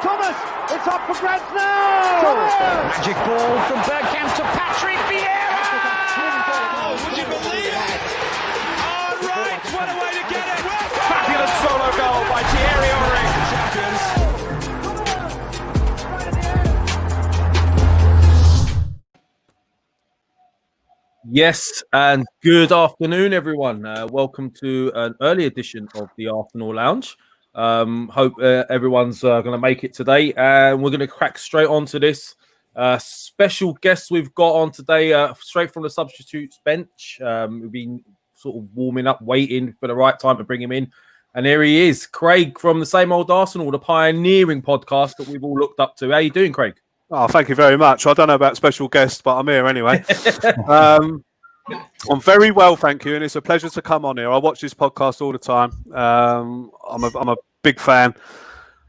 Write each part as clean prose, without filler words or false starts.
Thomas, it's up for grabs now! Thomas! Magic ball from Bergkamp to Patrick Vieira! Oh, would you believe it? Oh, right, what a way to get it! Fabulous solo goal by pierre-emerick. Yes, and good afternoon, everyone. Welcome to an early edition of the Arsenal Lounge. Hope everyone's going to make it today, and we're going to crack straight onto this special guest we've got on today, straight from the substitutes bench. We've been sort of warming up, waiting for the right time to bring him in, and here he is, Craig from the Same Old Arsenal, the pioneering podcast that we've all looked up to. How you doing, Craig? Oh, thank you very much. I don't know about special guests, but I'm here anyway. I'm very well, thank you, and it's a pleasure to come on here. I watch this podcast all the time. I'm a big fan.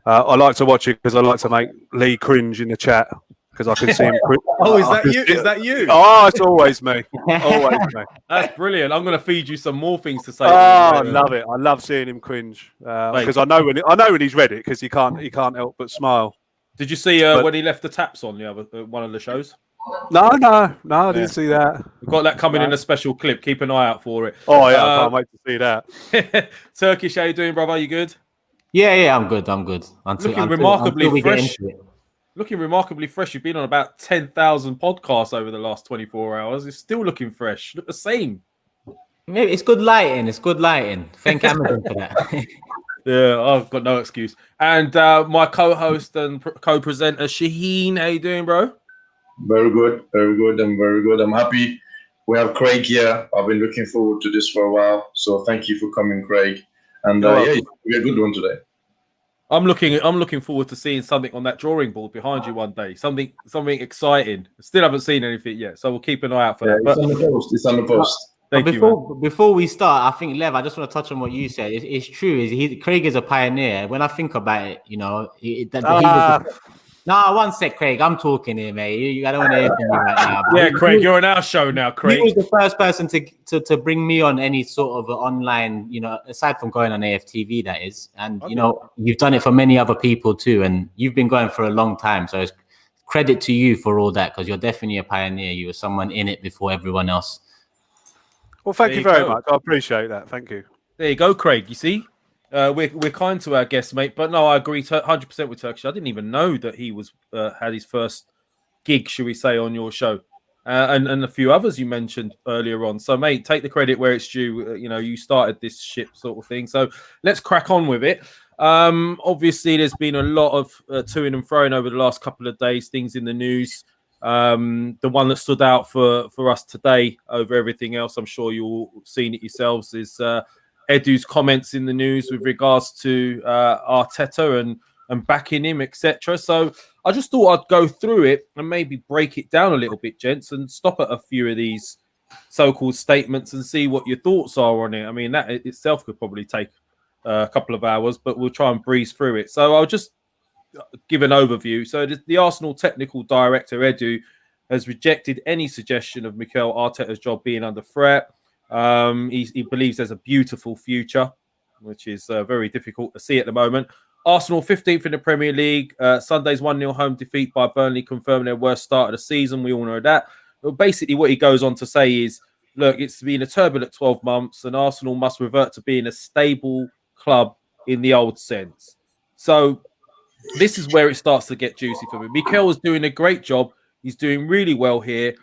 I like to watch it because I like to make Lee cringe in the chat because I can see him. Oh, is that you? Is that you? Oh, it's always me. Always me. That's brilliant. I'm going to feed you some more things to say. Oh, I love it. I love seeing him cringe because I know when he's read it because he can't help but smile. Did you see when he left the taps on the other one of the shows? No, I didn't see that. We've got that coming in a special clip. Keep an eye out for it. Oh, yeah, I can't wait to see that. Turkish, how you doing, brother? You good? Yeah, I'm good. Looking remarkably fresh. Looking remarkably fresh. You've been on about 10,000 podcasts over the last 24 hours. You're still looking fresh. Look the same. Maybe it's good lighting. Thank Amazon for that. Yeah, I've got no excuse. And my co-host and co-presenter, Shaheen, how you doing, bro? Very good. I'm very good. I'm happy we have Craig here. I've been looking forward to this for a while. So thank you for coming, Craig. And yeah, we had a good one today. I'm looking forward to seeing something on that drawing board behind you one day. Something exciting. Still haven't seen anything yet, so we'll keep an eye out for that. It's on the post. Before we start, I think, Lev, I just want to touch on what you said. It's true. Craig is a pioneer. When I think about it, he was. No, one sec, Craig. I'm talking here, mate. I don't want to hear from you right now. Yeah, Craig, you're on our show now, Craig. He was the first person to bring me on any sort of online, aside from going on AFTV, that is. And, you've done it for many other people too. And you've been going for a long time. So it's credit to you for all that because you're definitely a pioneer. You were someone in it before everyone else. Well, thank you very much. I appreciate that. Thank you. There you go, Craig. You see? We're kind to our guests, mate. But no, I agree 100% with Turkish. I didn't even know that he was had his first gig, should we say, on your show, and a few others you mentioned earlier on. So, mate, take the credit where it's due. You started this ship sort of thing. So let's crack on with it. Obviously, there's been a lot of toing and froing over the last couple of days. Things in the news. The one that stood out for us today over everything else, I'm sure you've all seen it yourselves, is Edu's comments in the news with regards to Arteta and backing him, etc. So I just thought I'd go through it and maybe break it down a little bit, gents, and stop at a few of these so-called statements and see what your thoughts are on it. I mean, that itself could probably take a couple of hours, but we'll try and breeze through it. So I'll just give an overview. So the Arsenal technical director, Edu, has rejected any suggestion of Mikel Arteta's job being under threat. He believes there's a beautiful future, which is very difficult to see at the moment. Arsenal 15th in the Premier League. Sunday's 1-0 home defeat by Burnley confirming their worst start of the season. We all know that. But basically what he goes on to say is, look, it's been a turbulent 12 months and Arsenal must revert to being a stable club in the old sense. So this is where it starts to get juicy for me. Mikel is doing a great job. He's doing really well here.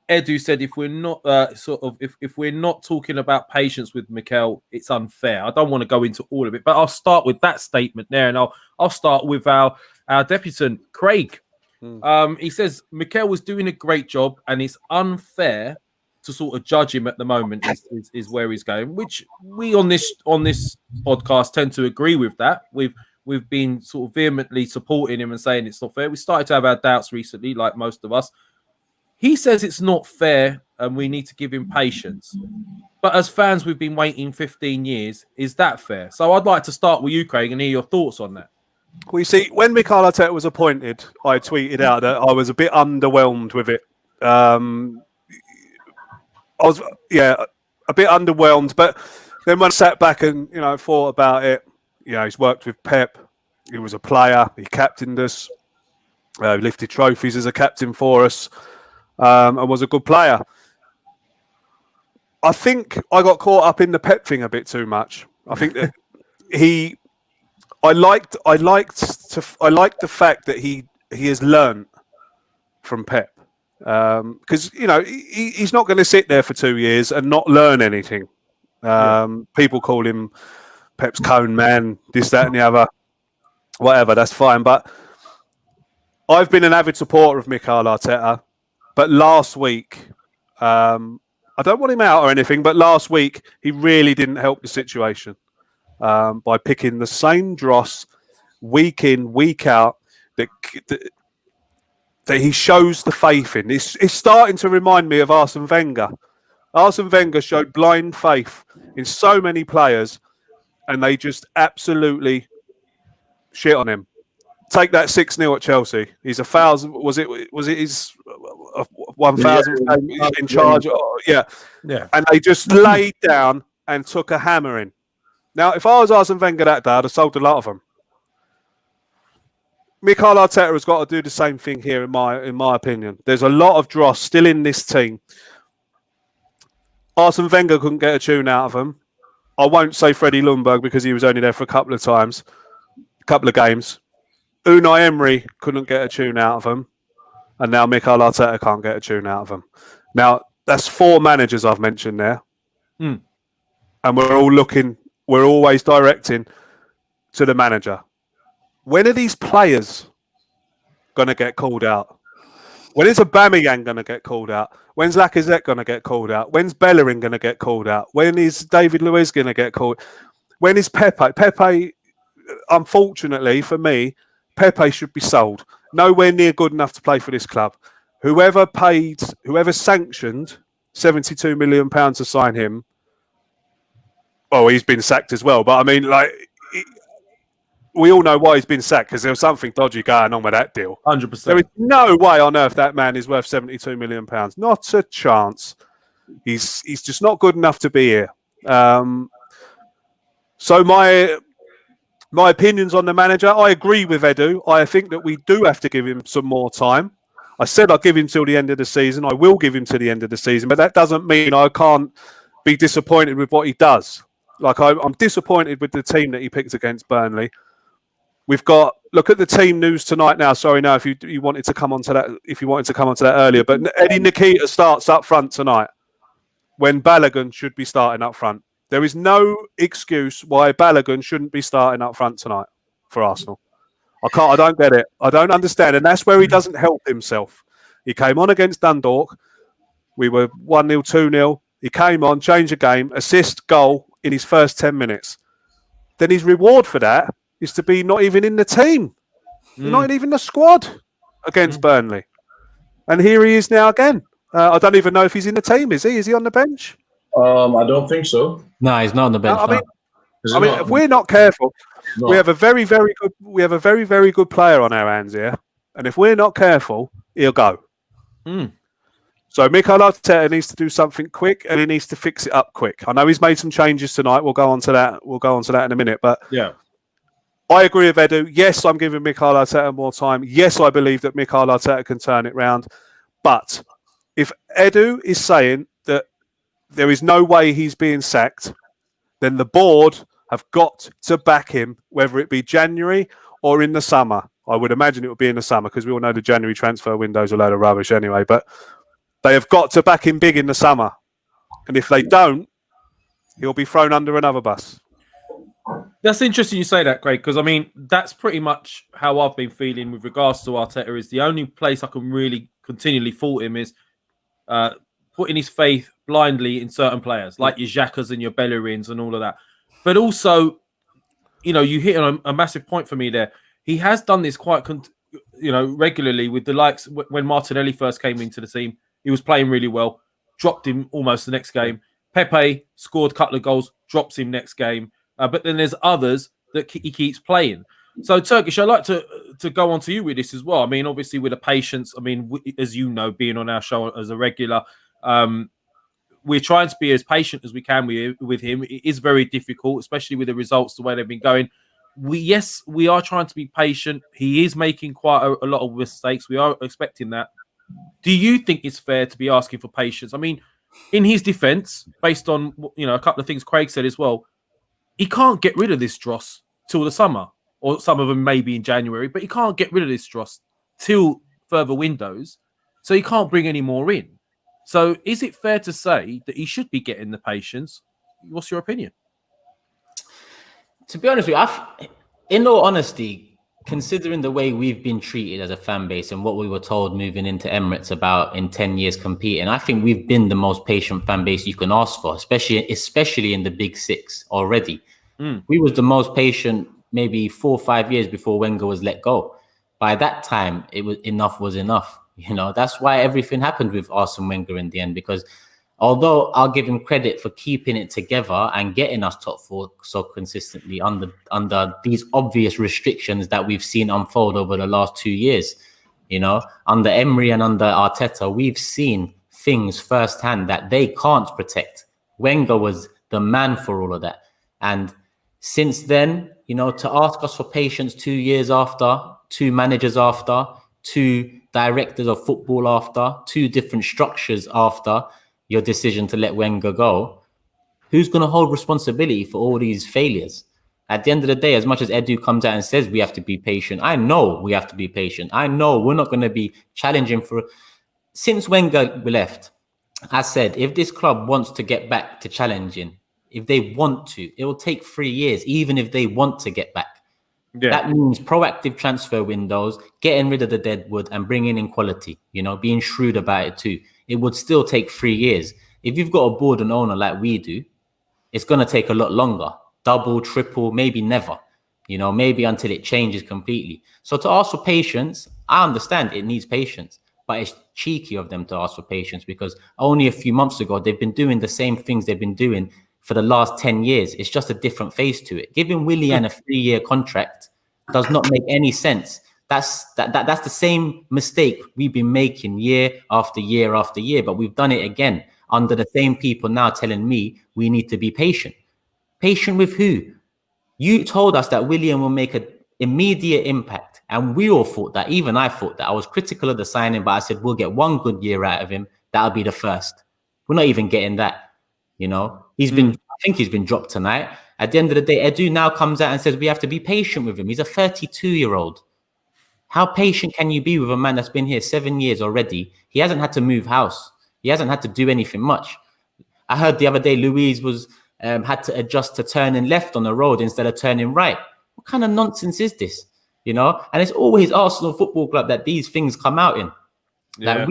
Edu said, if we're not if we're not talking about patience with Mikel, it's unfair. I don't want to go into all of it, but I'll start with that statement there, and I'll start with our deputant Craig. He says Mikel was doing a great job, and it's unfair to sort of judge him at the moment. Is where he's going, which we on this podcast tend to agree with. That we've been sort of vehemently supporting him and saying it's not fair. We started to have our doubts recently, like most of us. He says it's not fair and we need to give him patience. But as fans, we've been waiting 15 years. Is that fair? So I'd like to start with you, Craig, and hear your thoughts on that. Well, you see, when Mikel Arteta was appointed, I tweeted out that I was a bit underwhelmed with it. I was, a bit underwhelmed. But then when I sat back and, thought about it, he's worked with Pep. He was a player. He captained us. Lifted trophies as a captain for us, and was a good player. I think I got caught up in the Pep thing a bit too much. I think that I liked the fact that he has learned from Pep, because he's not going to sit there for 2 years and not learn anything. People call him Pep's cone man, this, that, and the other. Whatever, that's fine. But I've been an avid supporter of Mikel Arteta, but last week, I don't want him out or anything, but last week he really didn't help the situation by picking the same dross week in, week out that he shows the faith in. It's starting to remind me of Arsene Wenger. Arsene Wenger showed blind faith in so many players, and they just absolutely shit on him. Take that 6-0 at Chelsea. He's 1,000. Was it his 1,000 in charge? Yeah. And they just laid down and took a hammering. Now, if I was Arsene Wenger that day, I'd have sold a lot of them. Mikel Arteta has got to do the same thing here, in my opinion. There's a lot of dross still in this team. Arsene Wenger couldn't get a tune out of them. I won't say Freddie Ljungberg because he was only there for a couple of games. Unai Emery couldn't get a tune out of them, and now Mikel Arteta can't get a tune out of them. Now, that's 4 managers I've mentioned there. And we're always directing to the manager. When are these players going to get called out? When is Aubameyang going to get called out? When's Lacazette going to get called out? When's Bellerin going to get called out? When is David Luiz going to get called? When is Pepe? Pepe, unfortunately for me, Pepe should be sold. Nowhere near good enough to play for this club. Whoever sanctioned £72 million to sign him, well, he's been sacked as well. But I mean, we all know why he's been sacked, because there was something dodgy going on with that deal. 100%. There is no way on earth that man is worth £72 million. Not a chance. He's just not good enough to be here. So my opinions on the manager, I agree with Edu. I think that we do have to give him some more time. I said I'll give him till the end of the season. I will give him to the end of the season, but that doesn't mean I can't be disappointed with what he does. I'm disappointed with the team that he picked against Burnley. We've got, look at the team news tonight now. Sorry, now if you wanted to come on to that, earlier, but Eddie Nikita starts up front tonight when Balogun should be starting up front. There is no excuse why Balogun shouldn't be starting up front tonight for Arsenal. I don't get it. I don't understand. And that's where he doesn't help himself. He came on against Dundalk. We were 1-0, 2-0. He came on, changed the game, assist, goal in his first 10 minutes. Then his reward for that is to be not even in the team. Not even the squad against Burnley. And here he is now again. I don't even know if he's in the team. Is he? Is he on the bench? I don't think so. No, he's not on the bench. I mean, if we're not careful, we have a very, very good player on our hands here, and if we're not careful, he'll go. So Mikel Arteta needs to do something quick, and he needs to fix it up quick. I know he's made some changes tonight. We'll go on to that in a minute. But yeah, I agree with Edu. Yes, I'm giving Mikel Arteta more time. Yes, I believe that Mikel Arteta can turn it round. But if Edu is saying that there is no way he's being sacked, then the board have got to back him, whether it be January or in the summer. I would imagine it would be in the summer because we all know the January transfer window is a load of rubbish anyway. But they have got to back him big in the summer. And if they don't, he'll be thrown under another bus. That's interesting you say that, Craig, because, I mean, that's pretty much how I've been feeling with regards to Arteta. Is the only place I can really continually fault him is putting his faith blindly in certain players, like your xhakas and your Bellerins and all of that. But also, you hit on a massive point for me there. He has done this quite, regularly with the likes. When Martinelli first came into the team, he was playing really well, dropped him almost the next game. Pepe scored a couple of goals, drops him next game. But then there's others that he keeps playing. So, Turkish, I'd like to go on to you with this as well. I mean, obviously, with the patience, I mean, as you know, being on our show as a regular, we're trying to be as patient as we can with him. It is very difficult, especially with the results, the way they've been going. we are trying to be patient. He is making quite a lot of mistakes. We are expecting that. Do you think it's fair to be asking for patience? I mean, in his defense, based on a couple of things Craig said as well, he can't get rid of this dross till the summer, or some of them maybe in January, but he can't get rid of this dross till further windows, so he can't bring any more in. So is it fair to say that he should be getting the patience? What's your opinion? To be honest with you, in all honesty, considering the way we've been treated as a fan base and what we were told moving into Emirates about in 10 years competing, I think we've been the most patient fan base you can ask for, especially in the big six already. We was the most patient maybe 4 or 5 years before Wenger was let go. By that time, enough was enough. That's why everything happened with Arsene Wenger in the end, because although I'll give him credit for keeping it together and getting us top 4 so consistently under these obvious restrictions that we've seen unfold over the last 2 years, under Emery and under Arteta, we've seen things firsthand that they can't protect. Wenger was the man for all of that. And since then, to ask us for patience 2 years after, 2 managers after, 2 directors of football after, 2 different structures after your decision to let Wenger go, who's going to hold responsibility for all these failures? At the end of the day, as much as Edu comes out and says we have to be patient, I know we have to be patient. I know we're not going to be challenging for... Since Wenger left, I said, if this club wants to get back to challenging, if they want to, it will take 3 years, even if they want to get back. Yeah. That means proactive transfer windows, getting rid of the deadwood and bringing in quality, being shrewd about it too. It would still take 3 years. If you've got a board and owner like we do, it's going to take a lot longer. Double, triple, maybe never, maybe until it changes completely. So to ask for patience, I understand it needs patience, but it's cheeky of them to ask for patience because only a few months ago, they've been doing the same things they've been doing for the last 10 years. It's just a different face to it. Giving Willian a 3-year contract does not make any sense. That's the same mistake we've been making year after year after year, but we've done it again under the same people now telling me we need to be patient. Patient with who? You told us that Willian will make an immediate impact, and we all thought that. Even I thought that. I was critical of the signing, but I said we'll get 1 good year out of him. That'll be the first. We're not even getting that. He's been. I think he's been dropped tonight. At the end of the day, Edu now comes out and says we have to be patient with him. He's a 32-year-old. How patient can you be with a man that's been here 7 years already? He hasn't had to move house. He hasn't had to do anything much. I heard the other day Luiz was had to adjust to turning left on the road instead of turning right. What kind of nonsense is this? And it's always Arsenal Football Club that these things come out in. Yeah. Like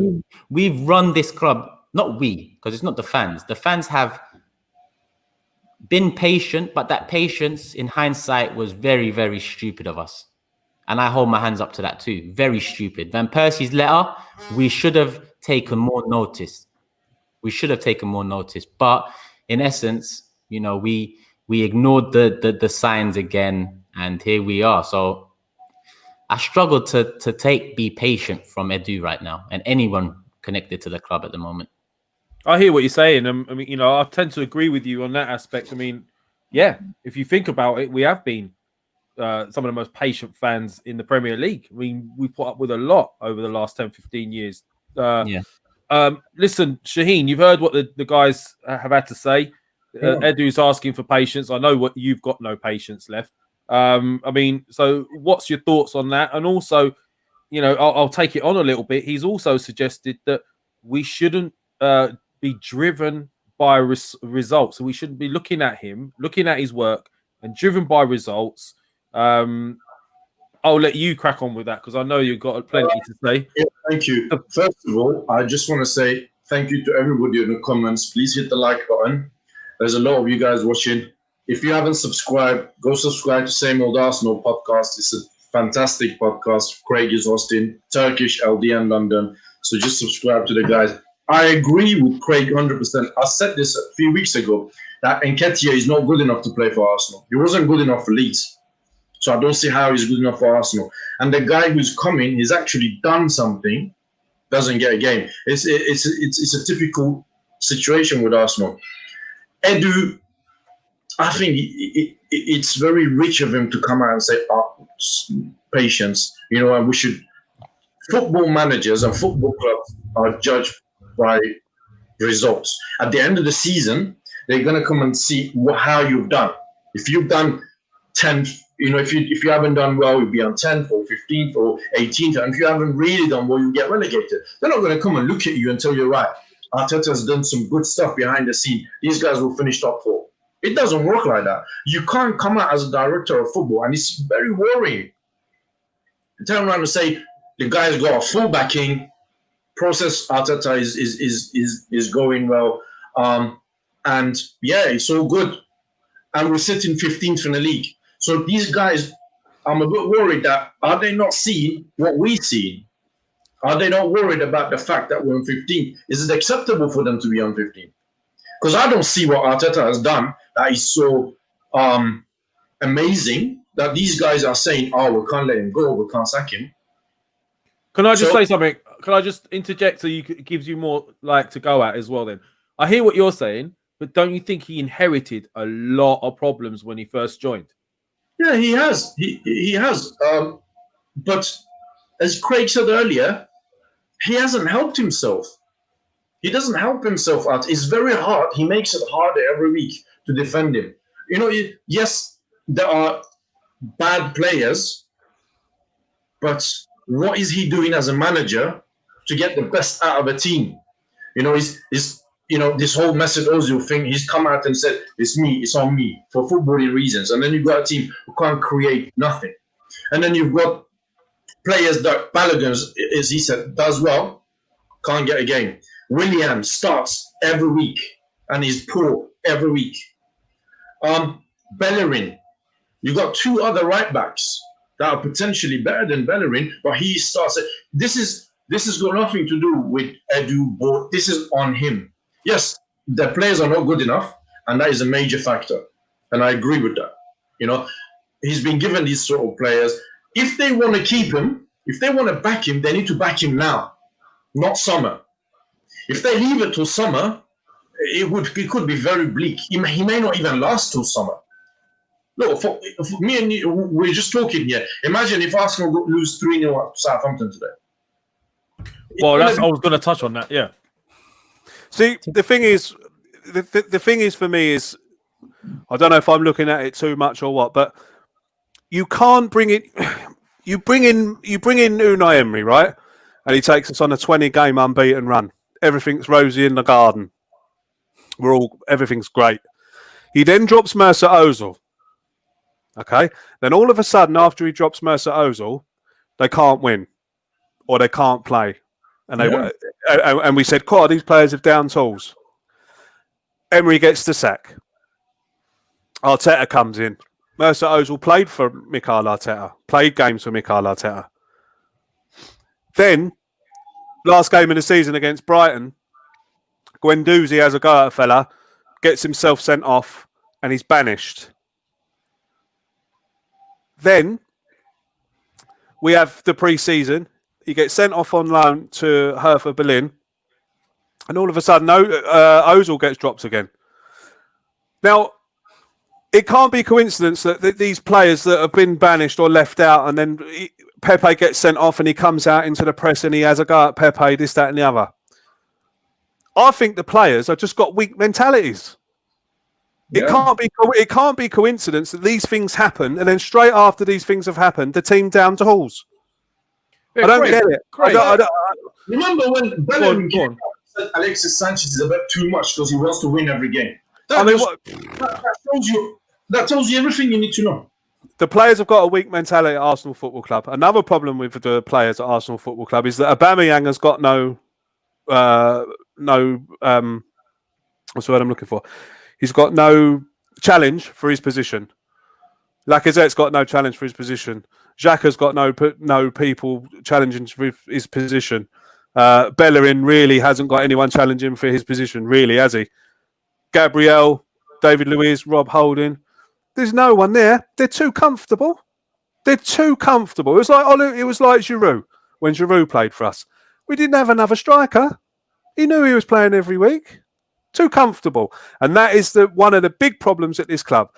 we've run this club, not we, because it's not the fans. The fans have been patient, but that patience in hindsight was very, very stupid of us. And I hold my hands up to that too. Very stupid. Van Persie's letter, we should have taken more notice. But in essence, we ignored the signs again, and here we are. So I struggle to be patient from Edu right now and anyone connected to the club at the moment. I hear what you're saying. I mean, I tend to agree with you on that aspect. I mean, yeah, if you think about it, we have been some of the most patient fans in the Premier League. I mean, we put up with a lot over the last 10, 15 years. Listen, Shaheen, you've heard what the guys have had to say. Edu's asking for patience. I know what you've got no patience left. I mean, so what's your thoughts on that? And also, I'll take it on a little bit. He's also suggested that we shouldn't be driven by results. So we shouldn't be looking at his work and driven by results. I'll let you crack on with that because I know you've got plenty to say. Yeah, thank you. First of all, I just want to say thank you to everybody in the comments. Please hit the like button. There's a lot of you guys watching. If you haven't subscribed, go subscribe to Same Old Arsenal podcast. It's a fantastic podcast. Craig is hosting Turkish, LDN London. So just subscribe to the guys. I agree with Craig 100%. I said this a few weeks ago that Nketiah is not good enough to play for Arsenal. He wasn't good enough for Leeds. So I don't see how he's good enough for Arsenal. And the guy who's coming, he's actually done something, doesn't get a game. It's a typical situation with Arsenal. Edu I think it's very rich of him to come out and say, patience, and we should. Football managers and football clubs are judged by results. At the end of the season, they're going to come and see how you've done. If you've done 10th, if you haven't done well, you'll be on 10th or 15th or 18th. And if you haven't really done well, you get relegated. They're not going to come and look at you and tell you, right, Arteta has done some good stuff behind the scene. These guys will finish top 4. It doesn't work like that. You can't come out as a director of football, and it's very worrying. Turn around and say, the guy's got a full backing. Process Arteta is going well, and yeah, it's all good. And we're sitting 15th in the league. So these guys, I'm a bit worried that are they not seeing what we see? Are they not worried about the fact that we're on 15th? Is it acceptable for them to be on 15th? Because I don't see what Arteta has done that is so amazing that these guys are saying, "Oh, we can't let him go. We can't sack him." Can I just say something? Can I just interject so it gives you more to go at as well then? I hear what you're saying, but don't you think he inherited a lot of problems when he first joined? Yeah, he has. He has. But as Craig said earlier, he hasn't helped himself. He doesn't help himself out. It's very hard. He makes it harder every week to defend him. Yes, there are bad players, but what is he doing as a manager to get the best out of a team? This whole Mesut Ozil thing, he's come out and said, it's on me for footballing reasons. And then you've got a team who can't create nothing. And then you've got players that Balogun, as he said, does well, can't get a game. Willian starts every week and is poor every week. Bellerin, you've got 2 other right backs that are potentially better than Bellerin, but he starts. This has got nothing to do with Edu, but this is on him. Yes, the players are not good enough, and that is a major factor. And I agree with that. He's been given these sort of players. If they want to keep him, if they want to back him, they need to back him now, not summer. If they leave it till summer, it could be very bleak. He may not even last till summer. Look, for me and you, we're just talking here. Imagine if Arsenal lose 3-0 at Southampton today. Well, I was going to touch on that, yeah. See, the thing is for me is, I don't know if I'm looking at it too much or what, but you can't bring it. You bring in Unai Emery, right? And he takes us on a 20-game unbeaten run. Everything's rosy in the garden. Everything's great. He then drops Mesut Ozil. Okay, then all of a sudden, after he drops Mesut Ozil, they can't win or they can't play, and we said, "God, these players have down tools." Emery gets the sack. Arteta comes in. Mesut Ozil played for Mikel Arteta, played games for Mikel Arteta. Then, last game of the season against Brighton, Guendouzi has a go at a fella, gets himself sent off, and he's banished. Then we have the pre-season. He gets sent off on loan to Hertha Berlin, and all of a sudden, Ozil gets dropped again. Now, it can't be coincidence that these players that have been banished or left out, and then Pepe gets sent off, and he comes out into the press and he has a go at Pepe, this, that, and the other. I think the players have just got weak mentalities. Yeah. It can't be coincidence that these things happen, and then straight after these things have happened, the team down tools. Yeah, I don't get it. I don't. Remember when Bellerin said Alexis Sanchez is a bit too much because he wants to win every game? That tells you everything you need to know. The players have got a weak mentality at Arsenal Football Club. Another problem with the players at Arsenal Football Club is that Aubameyang has got no what's the word I'm looking for? He's got no challenge for his position. Lacazette's got no challenge for his position. Xhaka's got no people challenging for his position. Bellerin really hasn't got anyone challenging for his position, really, has he? Gabriel, David Luiz, Rob Holding. There's no one there. They're too comfortable. It was like Giroud when Giroud played for us. We didn't have another striker. He knew he was playing every week. Too comfortable. And that is one of the big problems at this club.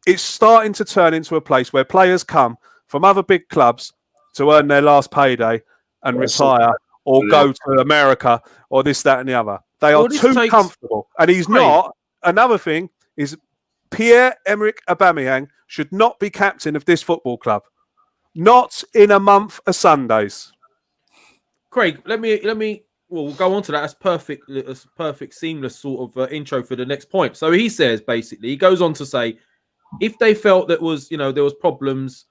It's starting to turn into a place where players come from other big clubs to earn their last payday and retire or go to America or this, that and the other. They are too comfortable. And he's not. Another thing is Pierre-Emerick Aubameyang should not be captain of this football club. Not in a month of Sundays. Craig, let me we'll go on to that. That's perfect. That's perfect, seamless sort of intro for the next point. So he says, basically, he goes on to say, if they felt that there was problems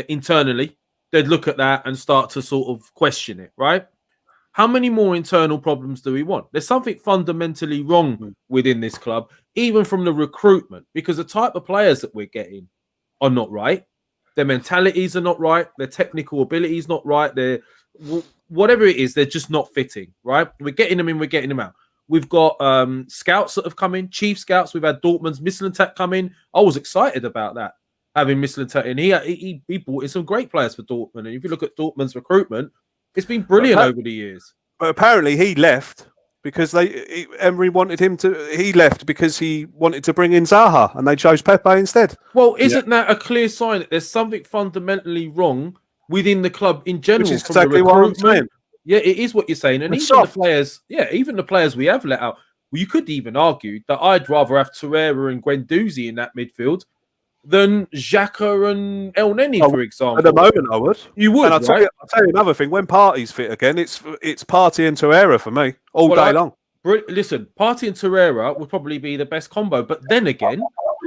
internally, they'd look at that and start to sort of question it, right? How many more internal problems do we want? There's something fundamentally wrong within this club, even from the recruitment, because the type of players that we're getting are not right. Their mentalities are not right. Their technical ability is not right. Whatever it is, they're just not fitting, right? We're getting them in, we're getting them out. We've got scouts that have come in, chief scouts. We've had Dortmund's Mislintat come in. I was excited about that, having Mislintat in. He brought in some great players for Dortmund. And if you look at Dortmund's recruitment, it's been brilliant over the years. But apparently he left because Emery wanted him to. He left because he wanted to bring in Zaha, and they chose Pepe instead. Well, isn't that a clear sign that there's something fundamentally wrong within the club in general? Which is exactly what I'm saying. Yeah, it is what you're saying. And even the players we have let out, well, you could even argue that I'd rather have Torreira and Guendouzi in that midfield than xhaka and El Neni, for example. At the moment, I would. You would, and I'll tell you another thing. When Partey's fit again, it's Partey and Torreira for me all day long. Listen, Partey and Torreira would probably be the best combo. But then again,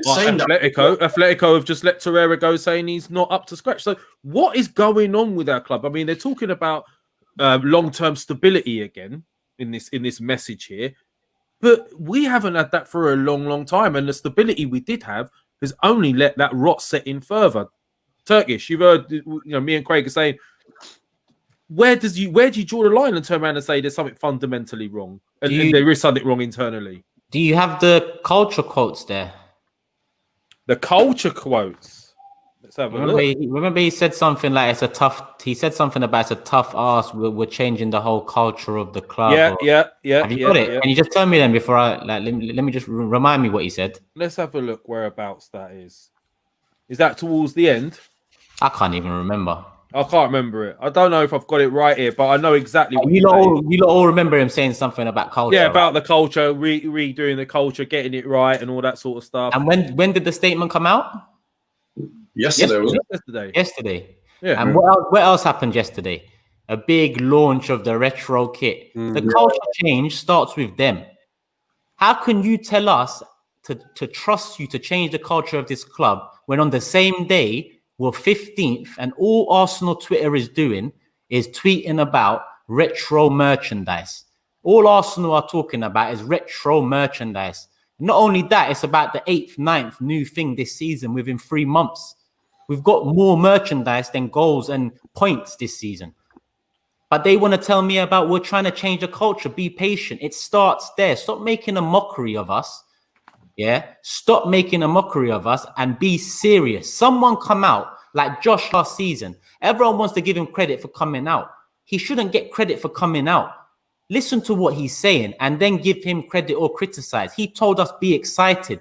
Atletico have just let Torreira go, saying he's not up to scratch. So what is going on with our club? I mean, they're talking about long-term stability again in this message here, but we haven't had that for a long time, and the stability we did have has only let that rot set in further. Turkish, you've heard, me and Craig are saying, where do you draw the line and turn around and say there's something fundamentally wrong, and there is something wrong internally? Do you have the culture quotes there? The culture quotes. Let's have a look. Remember he said something like he said something about it's a tough ask. We're changing the whole culture of the club. Yeah. Have you got it? Yeah. Can you just tell me then before let me just remind me what he said? Let's have a look whereabouts that is. Is that towards the end? I can't even remember. I can't remember it. I don't know if I've got it right here, but I know exactly what you all remember him saying something about culture. Yeah, about the culture, redoing the culture, getting it right, and all that sort of stuff. And when did the statement come out? Yesterday. Yeah. And what else happened yesterday? A big launch of the retro kit. The culture change starts with them. How can you tell us to trust you to change the culture of this club when on the same day we're 15th and all Arsenal Twitter is doing is tweeting about retro merchandise? All Arsenal are talking about is retro merchandise. Not only that, it's about the 8th, 9th new thing this season within 3 months. We've got more merchandise than goals and points this season. But they want to tell me about we're trying to change the culture. Be patient. It starts there. Stop making a mockery of us. Yeah? Stop making a mockery of us and be serious. Someone come out like Josh last season. Everyone wants to give him credit for coming out. He shouldn't get credit for coming out. Listen to what he's saying and then give him credit or criticize. He told us be excited.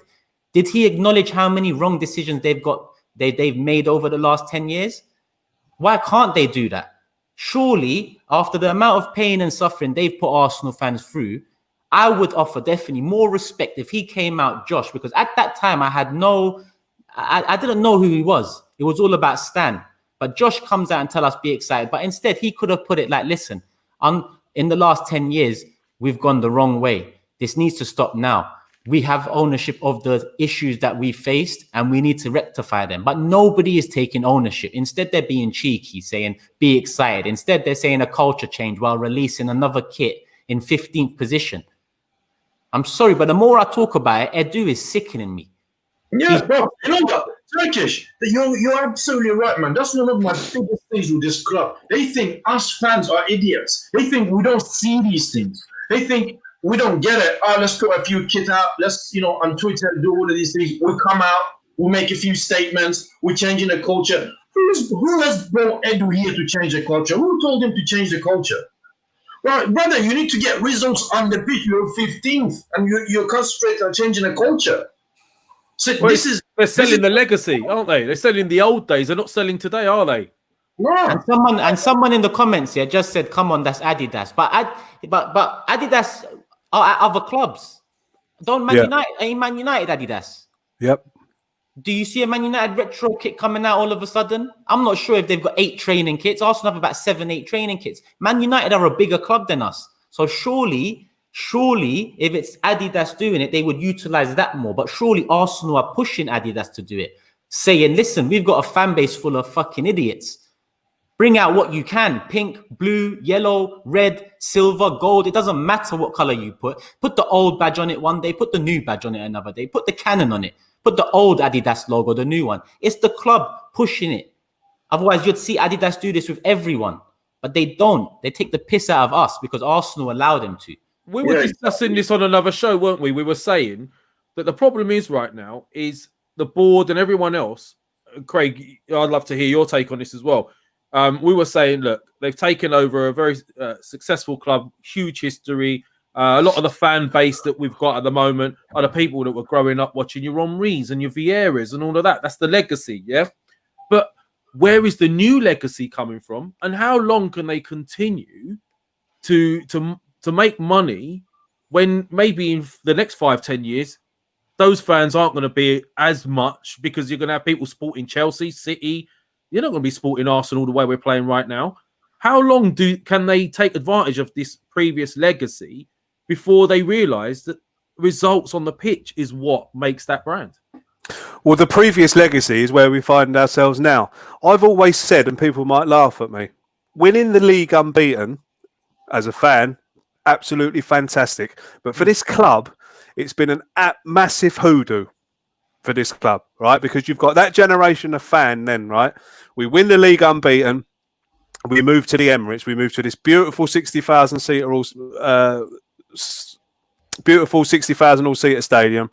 Did he acknowledge how many wrong decisions they've made over the last 10 years? Why can't they do that? Surely, after the amount of pain and suffering they've put Arsenal fans through, I would offer definitely more respect if he came out, Josh, because at that time I didn't know who he was. It was all about Stan. But Josh comes out and tell us be excited. But instead, he could have put it like, listen, in the last 10 years, we've gone the wrong way. This needs to stop now. We have ownership of the issues that we faced and we need to rectify them. But nobody is taking ownership. Instead, they're being cheeky, saying, be excited. Instead, they're saying a culture change while releasing another kit in 15th position. I'm sorry, but the more I talk about it, Edu is sickening me. Yeah, bro. You know what? Turkish, you're absolutely right, man. That's one of my biggest things with this club. They think us fans are idiots. They think we don't see these things. They think we don't get it. Let's put a few kits out. Let's, on Twitter, do all of these things. We'll come out. We'll make a few statements. We're changing the culture. Who has brought Edu here to change the culture? Who told him to change the culture? Well, brother, you need to get results on the pitch. You're 15th, and you're concentrating on changing the culture. So they're selling the legacy, aren't they? They're selling the old days. They're not selling today, are they? No. And someone in the comments here just said, "Come on, that's Adidas." But Adidas are at other clubs. Don't Man United? Ain't Man United Adidas? Yep. Do you see a Man United retro kit coming out all of a sudden? I'm not sure if they've got 8 training kits. Arsenal have about 7, 8 training kits. Man United are a bigger club than us. So surely, if it's Adidas doing it, they would utilize that more. But surely Arsenal are pushing Adidas to do it, saying, listen, we've got a fan base full of fucking idiots. Bring out what you can. Pink, blue, yellow, red, silver, gold. It doesn't matter what color you put. Put the old badge on it one day. Put the new badge on it another day. Put the cannon on it. Put the old Adidas logo, the new one. It's the club pushing it. Otherwise, you'd see Adidas do this with everyone. But they don't. They take the piss out of us because Arsenal allow them to. We were discussing this on another show, weren't we? We were saying that the problem is right now is the board and everyone else. Craig, I'd love to hear your take on this as well. We were saying, look, they've taken over a very successful club, huge history. A lot of the fan base that we've got at the moment are the people that were growing up watching your Henrys and your Vieiras and all of that. That's the legacy, yeah? But where is the new legacy coming from? And how long can they continue to make money when maybe in the next 5-10 years, those fans aren't going to be as much because you're going to have people sporting Chelsea, City. You're not going to be sporting Arsenal the way we're playing right now. How long can they take advantage of this previous legacy before they realise that results on the pitch is what makes that brand? Well, the previous legacy is where we find ourselves now. I've always said, and people might laugh at me, winning the league unbeaten as a fan, absolutely fantastic. But for this club, it's been a massive hoodoo for this club, right? Because you've got that generation of fan then, right? We win the league unbeaten. We move to the Emirates. We move to this beautiful 60,000 seater, beautiful 60,000 all-seater stadium.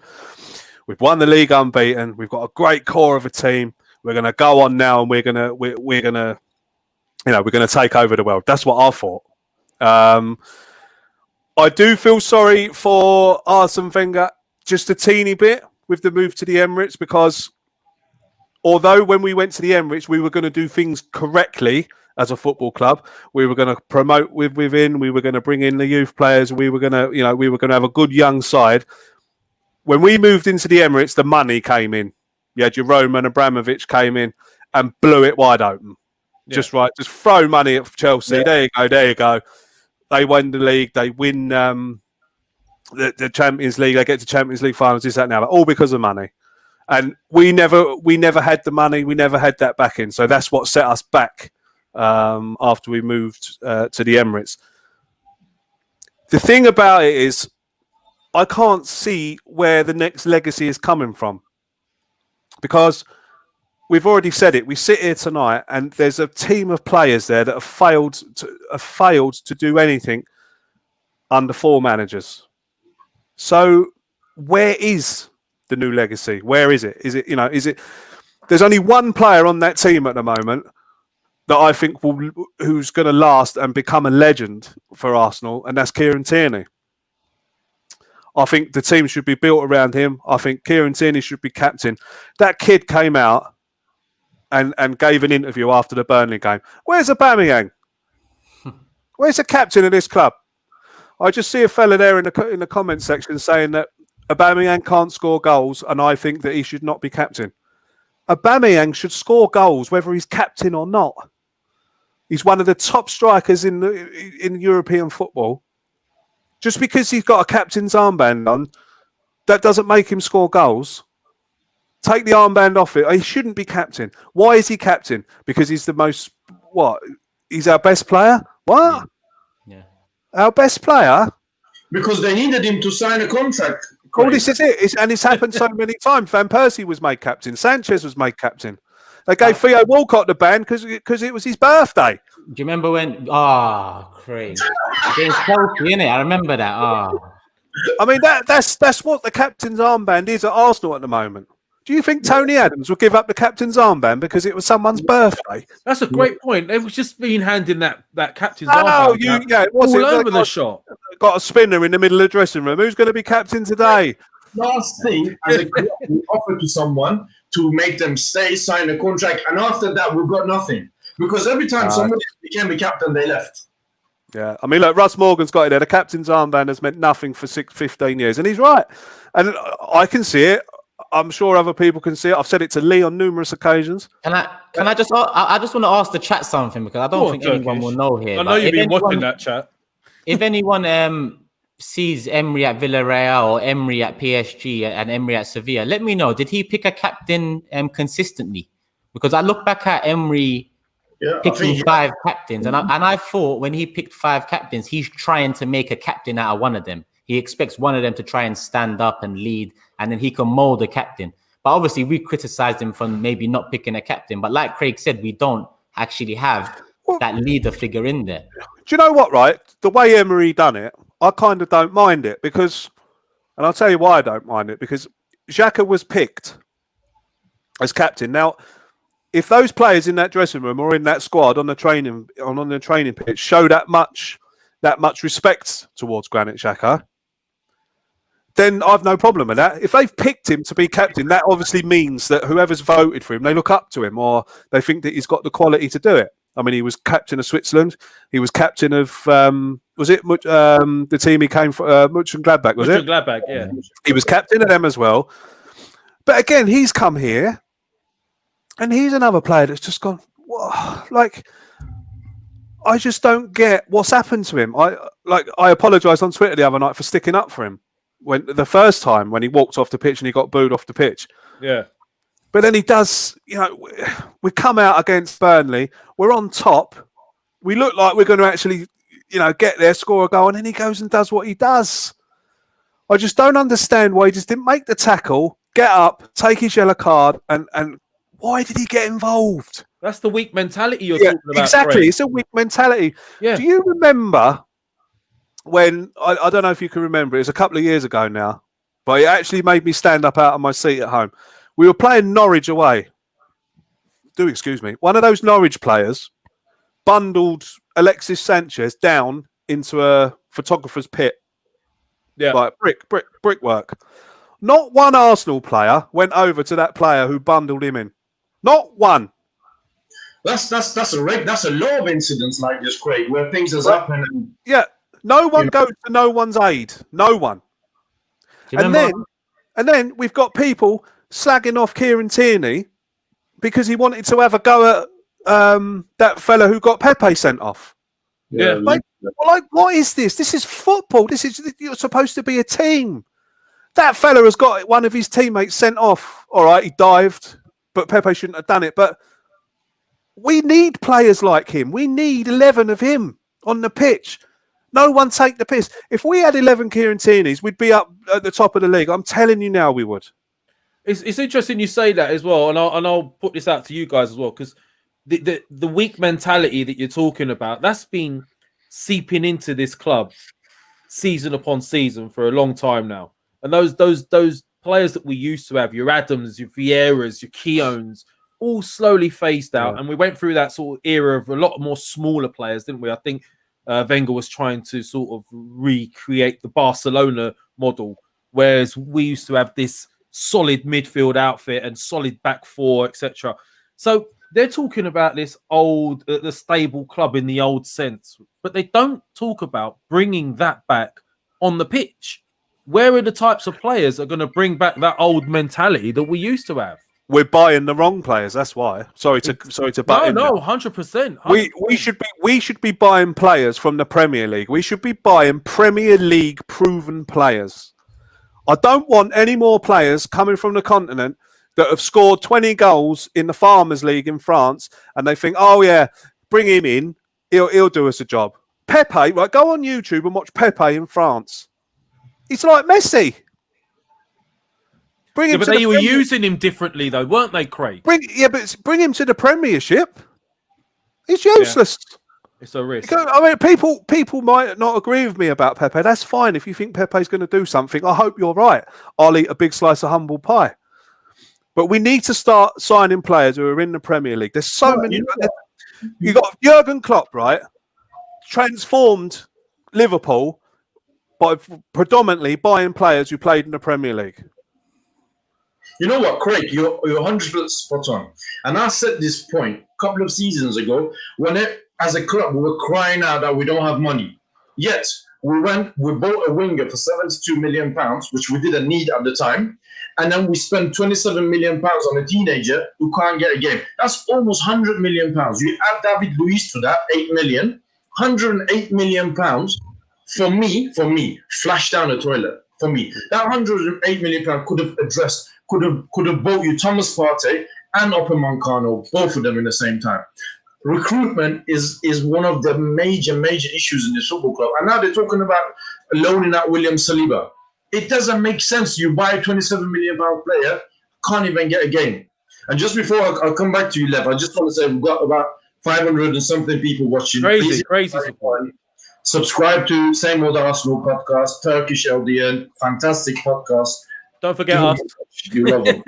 We've won the league unbeaten. We've got a great core of a team. We're going to go on now, and we're going to take over the world. That's what I thought. I do feel sorry for Arsene Wenger just a teeny bit with the move to the Emirates, because although when we went to the Emirates, we were going to do things correctly as a football club, we were going to promote within, we were going to bring in the youth players, we were going to have a good young side. When we moved into the Emirates, the money came in. You had your Roman Abramovich came in and blew it wide open. Yeah. Just throw money at Chelsea. Yeah. There you go. They win the league. They win the Champions League. They get to Champions League finals. This, that, now, all because of money. And we never had the money. We never had that backing. So that's what set us back after we moved to the Emirates. The thing about it is, I can't see where the next legacy is coming from, because we've already said it. We sit here tonight, and there's a team of players there that have failed to do anything under 4 managers. So, where is the new legacy? Where is it? Is it? There's only one player on that team at the moment that I think who's going to last and become a legend for Arsenal, and that's Kieran Tierney. I think the team should be built around him. I think Kieran Tierney should be captain. That kid came out and gave an interview after the Burnley game. Where's aubameyang? Where's the captain of this club? I just see a fella there in the comment section saying that aubameyang can't score goals, and I think that he should not be captain. Aubameyang should score goals whether he's captain or not. He's one of the top strikers in European football. Just because he's got a captain's armband on, that doesn't make him score goals. Take the armband off it. He shouldn't be captain. Why is he captain? Because he's the most... What? He's our best player? What? Yeah. Our best player? Because they needed him to sign a contract. Oh, this is it. And it's happened so many times. Van Persie was made captain. Sanchez was made captain. They gave Theo Walcott the band because it was his birthday. Do you remember when... Craig. Against Chelsea, innit? I remember that. I mean, that's what the captain's armband is at Arsenal at the moment. Do you think Tony Adams will give up the captain's armband because it was someone's birthday? That's a great point. They was just been handing that captain's armband all over the shop. Got a spinner in the middle of the dressing room. Who's going to be captain today? Last thing, as a club, we offer to someone to make them stay, sign a contract, and after that, we've got nothing. Because every time somebody became the captain, they left. Yeah, I mean, look, Russ Morgan's got it there. The captain's armband has meant nothing for 15 years, and he's right. And I can see it. I'm sure other people can see it. I've said it to Lee on numerous occasions. Can I just want to ask the chat something, because I don't think anyone will know here. I know you've been watching that chat. If anyone sees Emery at Villarreal or Emery at PSG and Emery at Sevilla, let me know. Did he pick a captain consistently? Because I look back at Emery picking 5 captains, and I thought when he picked 5 captains, he's trying to make a captain out of one of them. He expects one of them to try and stand up and lead, and then he can mold a captain. But obviously, we criticised him for maybe not picking a captain. But like Craig said, we don't actually have that leader figure in there. Do you know what, right? The way Emery done it, I kind of don't mind it because, and I'll tell you why I don't mind it, because Xhaka was picked as captain. Now, if those players in that dressing room or in that squad on the training pitch show that much respect towards Granit Xhaka, then I've no problem with that. If they've picked him to be captain, that obviously means that whoever's voted for him, they look up to him or they think that he's got the quality to do it. I mean, he was captain of Switzerland. He was captain of, the team he came from, Mönchengladbach, was it? Mönchengladbach, yeah. He was captain of them as well. But again, he's come here and he's another player that's just gone, whoa, like, I just don't get what's happened to him. I apologised on Twitter the other night for sticking up for him when the first time when he walked off the pitch and he got booed off the pitch. Yeah. But then he does, we come out against Burnley. We're on top. We look like we're going to actually, get there, score a goal, and then he goes and does what he does. I just don't understand why he just didn't make the tackle, get up, take his yellow card, and why did he get involved? That's the weak mentality you're talking about. Exactly. Craig. It's a weak mentality. Yeah. Do you remember when, I don't know if you can remember, it was a couple of years ago now, but it actually made me stand up out of my seat at home. We were playing Norwich away. Excuse me. One of those Norwich players bundled Alexis Sanchez down into a photographer's pit. Yeah. Like brickwork. Not one Arsenal player went over to that player who bundled him in. Not one. That's a lot of incidents like this, Craig, where things has happened. Yeah. No one goes to no one's aid. No one. And then we've got people slagging off Kieran Tierney because he wanted to have a go at that fella who got Pepe sent off. Yeah. Like, what is this? This is football. You're supposed to be a team. That fella has got one of his teammates sent off. All right, he dived, but Pepe shouldn't have done it. But we need players like him. We need 11 of him on the pitch. No one take the piss. If we had 11 Kieran Tierneys, we'd be up at the top of the league. I'm telling you now, we would. It's interesting you say that as well, and I'll put this out to you guys as well, because the weak mentality that you're talking about, that's been seeping into this club season upon season for a long time now. And those players that we used to have, your Adams, your Vieiras, your Keowns, all slowly phased out. Yeah. And we went through that sort of era of a lot more smaller players, didn't we? I think Wenger was trying to sort of recreate the Barcelona model, whereas we used to have this solid midfield outfit and solid back four, etc. So they're talking about this old, the stable club in the old sense, but they don't talk about bringing that back on the pitch. Where are the types of players that are going to bring back that old mentality that we used to have? We're buying the wrong players. That's why. Sorry to butt in. No, 100%. We should be buying players from the Premier League. We should be buying Premier League proven players. I don't want any more players coming from the continent that have scored 20 goals in the Farmers League in France, and they think, oh yeah, bring him in. He'll do us a job. Pepe, right? Go on YouTube and watch Pepe in France. He's like Messi. But they were using him differently, though, weren't they, Craig? Bring him to the Premiership. He's useless. Yeah. It's a risk. I mean, people might not agree with me about Pepe. That's fine. If you think Pepe's going to do something, I hope you're right. I'll eat a big slice of humble pie. but we need to start signing players who are in the Premier League. There's so many. You got Jurgen Klopp, right? Transformed Liverpool by predominantly buying players who played in the Premier League. You know what, Craig? You're 100% spot on. And I said this point a couple of seasons ago when, as a club, we were crying out that we don't have money. Yet we bought a winger for £72 million, which we didn't need at the time, and then we spent £27 million on a teenager who can't get a game. That's almost £100 million. You add David Luiz to that, £8 million, £108 million for me, flash down the toilet. For me, that £108 million could have bought you Thomas Partey and Upamecano, both of them in the same time. Recruitment is one of the major issues in the football club. And now they're talking about loaning out William Saliba. It doesn't make sense. You buy a £27 million player, can't even get a game. And just before I'll come back to you, Lev, I just want to say we've got about 500 and something people watching. Crazy support. Subscribe to Same Old Arsenal podcast, Turkish LDN, fantastic podcast. Don't forget us. You love them.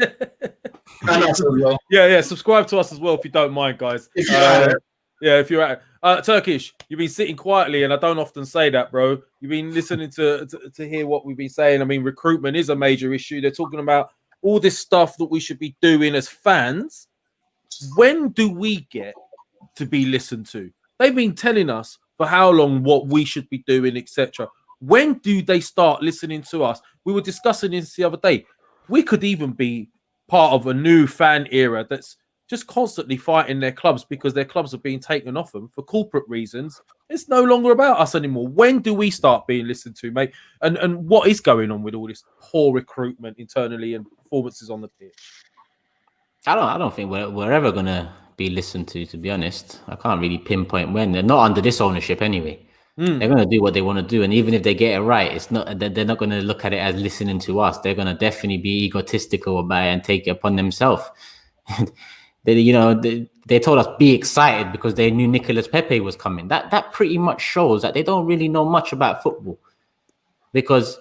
And us as well. Yeah. Subscribe to us as well if you don't mind, guys. If you're at Turkish, you've been sitting quietly, and I don't often say that, bro. You've been listening to hear what we've been saying. I mean, recruitment is a major issue. They're talking about all this stuff that we should be doing as fans. When do we get to be listened to? They've been telling us for how long what we should be doing, etc. When do they start listening to us? We were discussing this the other day. We could even be part of a new fan era that's just constantly fighting their clubs because their clubs are being taken off them for corporate reasons. It's no longer about us anymore. When do we start being listened to, mate? And what is going on with all this poor recruitment internally and performances on the pitch? I don't think we're ever gonna be listened to be honest. I can't really pinpoint when. They're not under this ownership anyway. They're going to do what they want to do, and even if they get it right, it's not. They're not going to look at it as listening to us. They're going to definitely be egotistical about it and take it upon themselves. They told us be excited because they knew Nicolas Pepe was coming. That pretty much shows that they don't really know much about football, because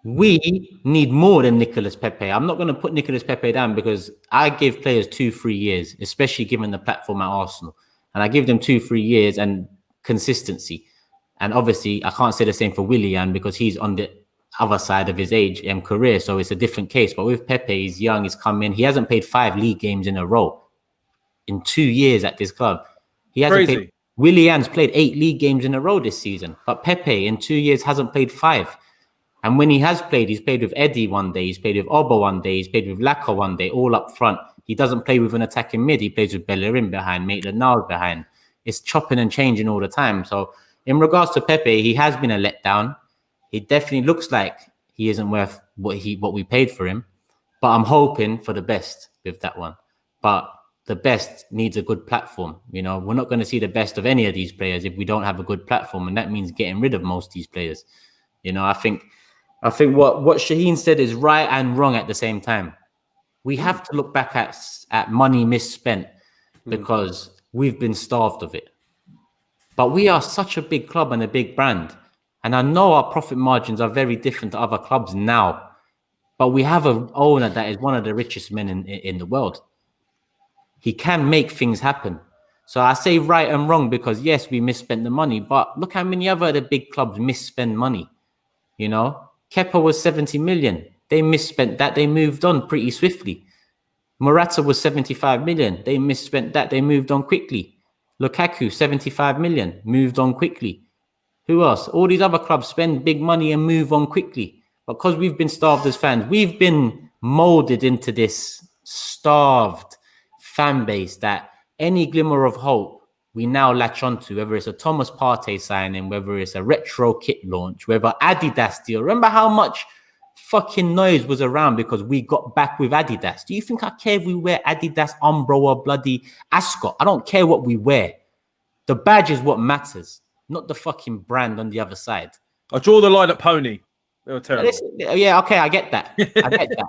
we need more than Nicolas Pepe. I'm not going to put Nicolas Pepe down because I give players 2-3 years, especially given the platform at Arsenal, and I give them 2-3 years and consistency. And obviously, I can't say the same for Willian because he's on the other side of his age and career, so it's a different case. But with Pepe, he's young, he's come in. He hasn't played 5 league games in a row in 2 years at this club. He hasn't played. Willian's played 8 league games in a row this season, but Pepe in 2 years hasn't played 5. And when he has played, he's played with Eddie one day, he's played with Oba one day, he's played with Laka one day, all up front. He doesn't play with an attacking mid. He plays with Bellerin behind, Maitland-Niles behind. It's chopping and changing all the time. So in regards to Pepe, he has been a letdown. He definitely looks like he isn't worth what we paid for him. But I'm hoping for the best with that one. But the best needs a good platform. We're not going to see the best of any of these players if we don't have a good platform, and that means getting rid of most of these players. I think what Shaheen said is right and wrong at the same time. We have to look back at money misspent because we've been starved of it. But we are such a big club and a big brand. And I know our profit margins are very different to other clubs now. But we have an owner that is one of the richest men in the world. He can make things happen. So I say right and wrong because, yes, we misspent the money. But look how many other big clubs misspend money. Kepa was 70 million. They misspent that. They moved on pretty swiftly. Morata was 75 million. They misspent that. They moved on quickly. Lukaku, 75 million, moved on quickly. Who else? All these other clubs spend big money and move on quickly. Because we've been starved as fans. We've been molded into this starved fan base that any glimmer of hope we now latch onto, whether it's a Thomas Partey signing, whether it's a retro kit launch, whether Adidas deal. Remember how much fucking noise was around because we got back with Adidas. Do you think I care if we wear Adidas, Umbro, or bloody Ascot? I don't care what we wear. The badge is what matters, not the fucking brand on the other side. I draw the line at Pony. They were terrible. Yeah, okay, I get that.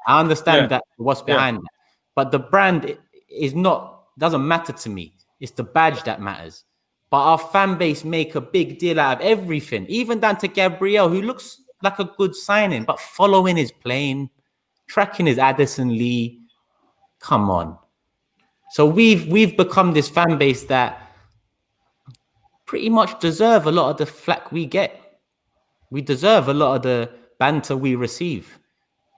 I understand that what's behind that. But the brand doesn't matter to me. It's the badge that matters. But our fan base make a big deal out of everything, even down to Gabriel, who looks like a good signing, but following his playing, tracking his Addison Lee. Come on. So we've become this fan base that pretty much deserve a lot of the flack we get. We deserve a lot of the banter we receive.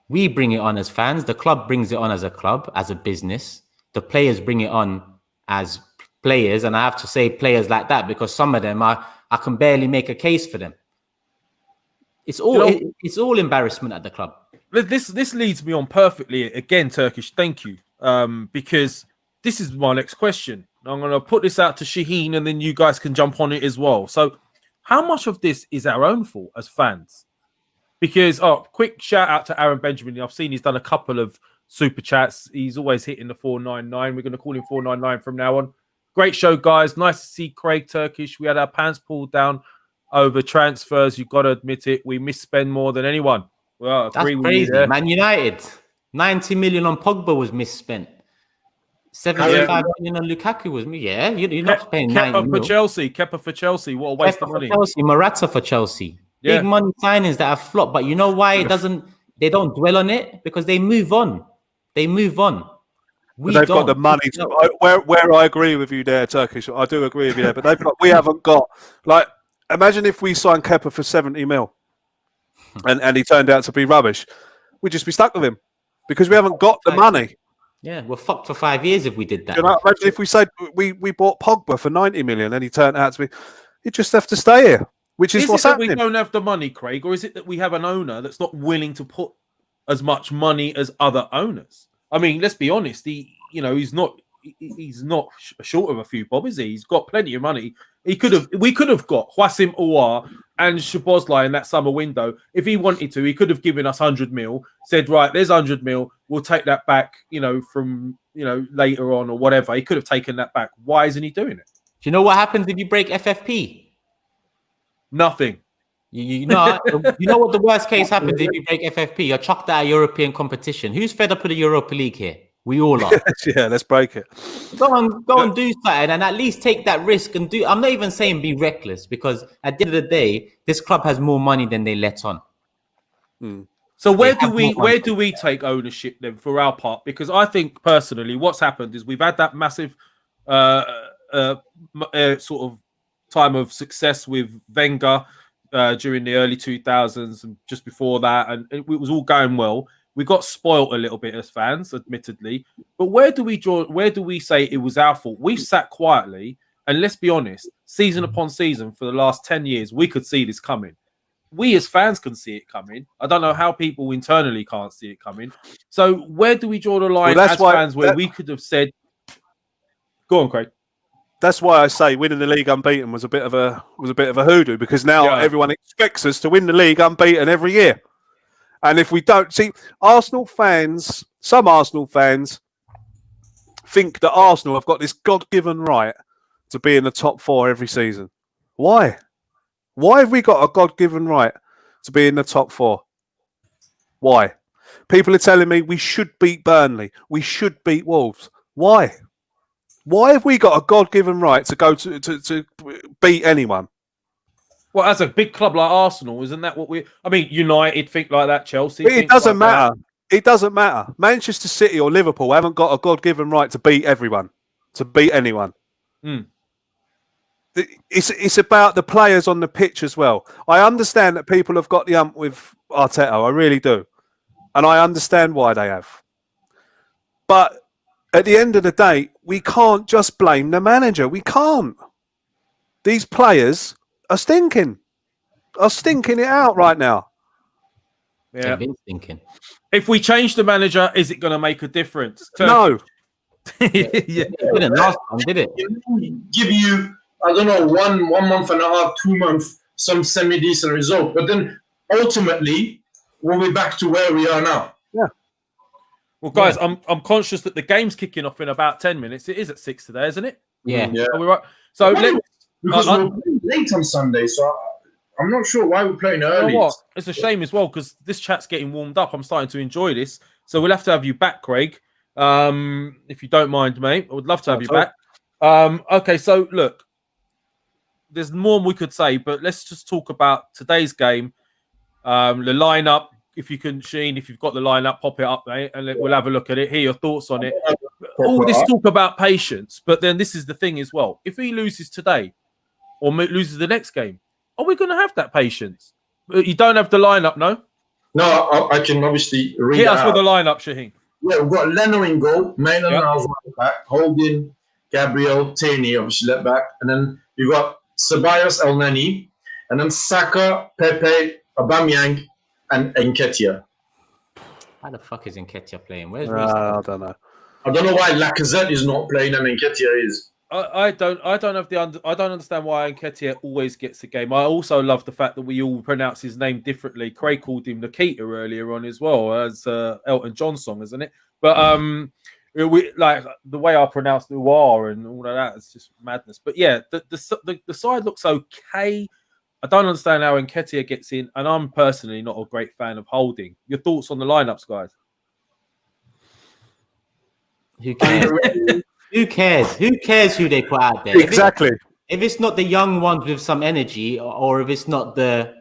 We bring it on as fans. The club brings it on as a club, as a business. The players bring it on as players. And I have to say players like that because some of them, I can barely make a case for them. It's all embarrassment at the club. This leads me on perfectly. Again, Turkish, thank you. Because this is my next question. I'm going to put this out to Shaheen and then you guys can jump on it as well. So how much of this is our own fault as fans? Because, quick shout out to Aaron Benjamin. I've seen he's done a couple of super chats. He's always hitting the 499. We're going to call him 499 from now on. Great show, guys. Nice to see Craig Turkish. We had our pants pulled down over transfers. You've got to admit it. We misspend more than anyone. Well, that's crazy. Man United, 90 million on Pogba was misspent. 75 million on Lukaku was me. Yeah, you're not paying 90 for Chelsea. Kepa for Chelsea. What a waste of money. Chelsea, Morata for Chelsea. Big money signings that have flopped. But you know why they don't dwell on it? Because they move on. They've got the money to, where I agree with you there, Turkish. I do agree with you there, but we haven't got, like, imagine if we signed Kepa for 70 mil and he turned out to be rubbish. We'd just be stuck with him because we haven't got the money. Yeah, we're fucked for 5 years if we did that. You know, imagine if we said we bought Pogba for 90 million and he turned out to be, he'd just have to stay here, which is what's happening. We don't have the money, Craig, or is it that we have an owner that's not willing to put as much money as other owners? I mean, let's be honest. He's not short of a few bob, is he? He's got plenty of money. We could have got Houssem Aouar and Szoboszlai in that summer window. If he wanted to, he could have given us 100 mil, said, right, there's 100 mil. We'll take that back, from, later on or whatever. He could have taken that back. Why isn't he doing it? Do you know what happens if you break FFP? Nothing. You know what the worst case happens if you break FFP? You're chucked out of European competition. Who's fed up with the Europa League here? We all are. Yeah, let's break it. Go and do something and at least take that risk and do. I'm not even saying be reckless because at the end of the day, this club has more money than they let on. So where do we take ownership then for our part? Because I think personally, what's happened is we've had that massive sort of time of success with Wenger during the early 2000s and just before that, and it was all going well. We got spoilt a little bit as fans, admittedly. But where do we say it was our fault? We've sat quietly, and let's be honest, season upon season for the last 10 years, we could see this coming. We as fans can see it coming. I don't know how people internally can't see it coming. So where do we draw the line as fans where we could have said, go on, Craig. That's why I say winning the league unbeaten was a bit of a hoodoo, because now everyone expects us to win the league unbeaten every year. And if we don't, see, some Arsenal fans think that Arsenal have got this God-given right to be in the top 4 every season. Why? Why have we got a God-given right to be in the top 4? Why? People are telling me we should beat Burnley. We should beat Wolves. Why? Why have we got a God-given right to go to beat anyone? Well, as a big club like Arsenal, isn't that what United think like that, Chelsea. It doesn't matter. It doesn't matter. Manchester City or Liverpool haven't got a God-given right to beat everyone, to beat anyone. It's about the players on the pitch as well. I understand that people have got the ump with Arteta. I really do. And I understand why they have. But at the end of the day, we can't just blame the manager. We can't. These players are stinking it out right now. Yeah, they've been stinking. If we change the manager, is it going to make a difference? No. It didn't last time, did it? Give you, I don't know, one month and a half, 2 months, some semi-decent result. But then ultimately, we'll be back to where we are now. Yeah. Well, guys, I'm conscious that the game's kicking off in about 10 minutes. It is at 6 today, isn't it? Yeah. Are we right? So because we're playing late on Sunday, so I'm not sure why we're playing early. You know what? It's a shame as well because this chat's getting warmed up. I'm starting to enjoy this. So we'll have to have you back, Craig. If you don't mind, mate. I would love to have you back. Okay, so look, there's more we could say, but let's just talk about today's game. The lineup, if you can, Sheen, if you've got the lineup, pop it up, mate, and we'll have a look at it. Hear your thoughts on it. All this talk about patience, but then this is the thing as well. If he loses today or loses the next game, are we going to have that patience? You don't have the lineup, no? No, I can obviously read Hit us with the lineup, Shaheen. Yeah, we've got Leno in goal, Maitland Niles right back, Holding, Gabriel, Tierney, obviously left back, and then you've got Ceballos, El Neni, and then Saka, Pepe, Aubameyang, and Nketiah. How the fuck is Nketiah playing? Where's I don't know. I don't know why Lacazette is not playing and Nketiah is. I don't understand why Nketiah always gets a game. I also love the fact that we all pronounce his name differently. Craig called him Nikita earlier on as well, as Elton John song, isn't it? But we like the way I pronounce Noir and all of that. It's just madness. But yeah, the side looks okay. I don't understand how Nketiah gets in, and I'm personally not a great fan of Holding. Your thoughts on the lineups, guys? Who cares? Who cares? Who cares who they put out there? Exactly. If it's not the young ones with some energy, or if it's not the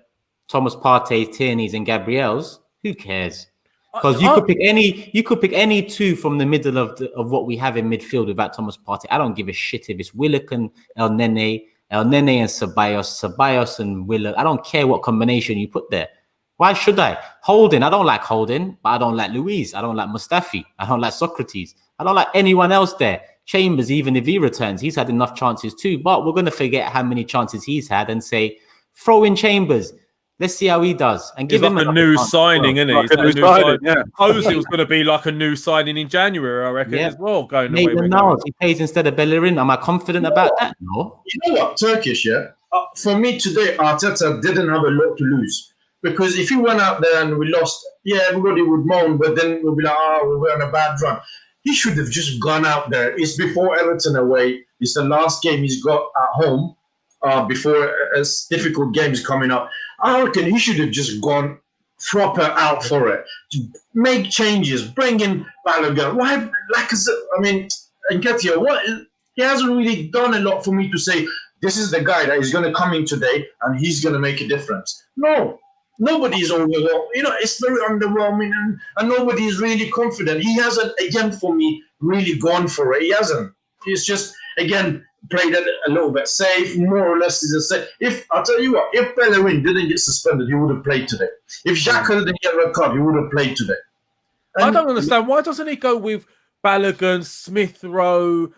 Thomas Partey, Tierneys, and Gabriels, who cares? Because you could pick any two from the middle of what we have in midfield without Thomas Partey. I don't give a shit if it's Willock and El Nene and Ceballos and Willock. I don't care what combination you put there. Why should I? Holding, I don't like Holding, but I don't like Luiz. I don't like Mustafi. I don't like Socrates. I don't like anyone else there. Chambers, even if he returns, he's had enough chances too. But we're going to forget how many chances he's had and say, throw in Chambers. Let's see how he does. And give him a new signing, isn't it? Like a new signing, yeah. Ozil's going to be like a new signing in January, I reckon, as well. Going away with Niles, he plays instead of Bellerin. Am I confident about that? No. You know what, Turkish, yeah? For me today, Arteta didn't have a lot to lose. Because if he went out there and we lost, everybody would moan, but then we'll be like, we were on a bad run. He should have just gone out there. It's before Everton away. It's the last game he's got at home before a difficult game is coming up. I reckon he should have just gone proper out for it. Make changes. Bring in Balogun. Why? Nketiah, he hasn't really done a lot for me to say, this is the guy that is going to come in today and he's going to make a difference. No. Nobody is overwhelmed. It's very underwhelming and nobody is really confident. He hasn't, again, for me, really gone for it. He hasn't. He's just, again, played it a little bit safe, more or less. I'll tell you what, if Bellerin didn't get suspended, he would have played today. If Xhaka didn't get a red card, he would have played today. I don't understand. Why doesn't he go with Balogun, Smith Rowe,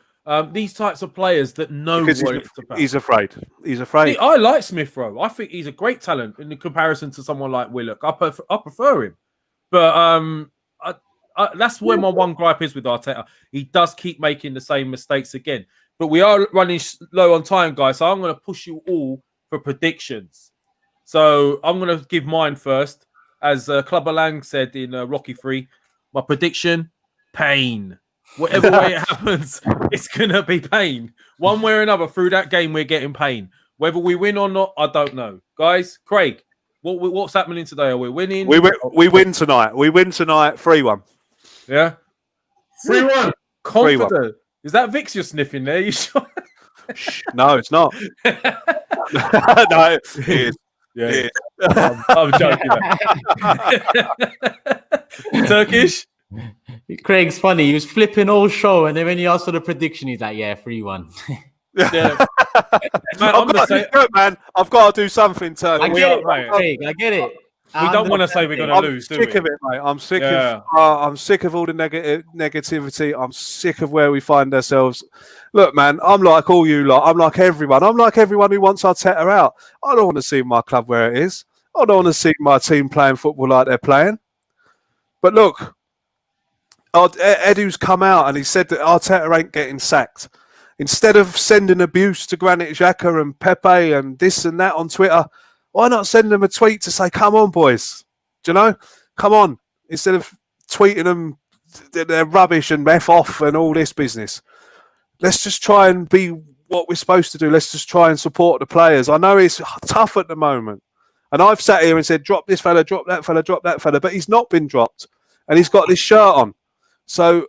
these types of players that know what it's about? He's afraid. He's afraid. I like Smith Rowe. I think he's a great talent in comparison to someone like Willock. I prefer him. But that's where my one gripe is with Arteta. He does keep making the same mistakes again. But we are running low on time, guys, so I'm going to push you all for predictions. So I'm going to give mine first. As Clubber Lang said in Rocky 3, my prediction, pain. Whatever way it happens, it's going to be pain. One way or another, through that game, we're getting pain. Whether we win or not, I don't know. Guys, Craig, what's happening today? Are we winning? We win tonight. We win tonight 3-1. Yeah? 3-1. Confident. 3-1. Is that Vix you're sniffing there? You sure? No, it's not. No, it is. Yeah. It is. I'm joking. Turkish? Craig's funny. He was flipping all show, and then when he asked for the prediction, he's like, 3-1. Yeah. Man, I've got to do something, Turkey. I get it, Craig. I get it. We don't want to say we're going to lose, do we? I'm sick of it, mate. I'm sick of all the negativity. I'm sick of where we find ourselves. Look, man, I'm like all you lot. I'm like everyone. I'm like everyone who wants Arteta out. I don't want to see my club where it is. I don't want to see my team playing football like they're playing. But look, Edu's come out and he said that Arteta ain't getting sacked. Instead of sending abuse to Granit Xhaka and Pepe and this and that on Twitter, why not send them a tweet to say, come on, boys? Do you know? Come on. Instead of tweeting them they're rubbish and F off and all this business. Let's just try and be what we're supposed to do. Let's just try and support the players. I know it's tough at the moment. And I've sat here and said, drop this fella, drop that fella, drop that fella. But he's not been dropped. And he's got this shirt on. So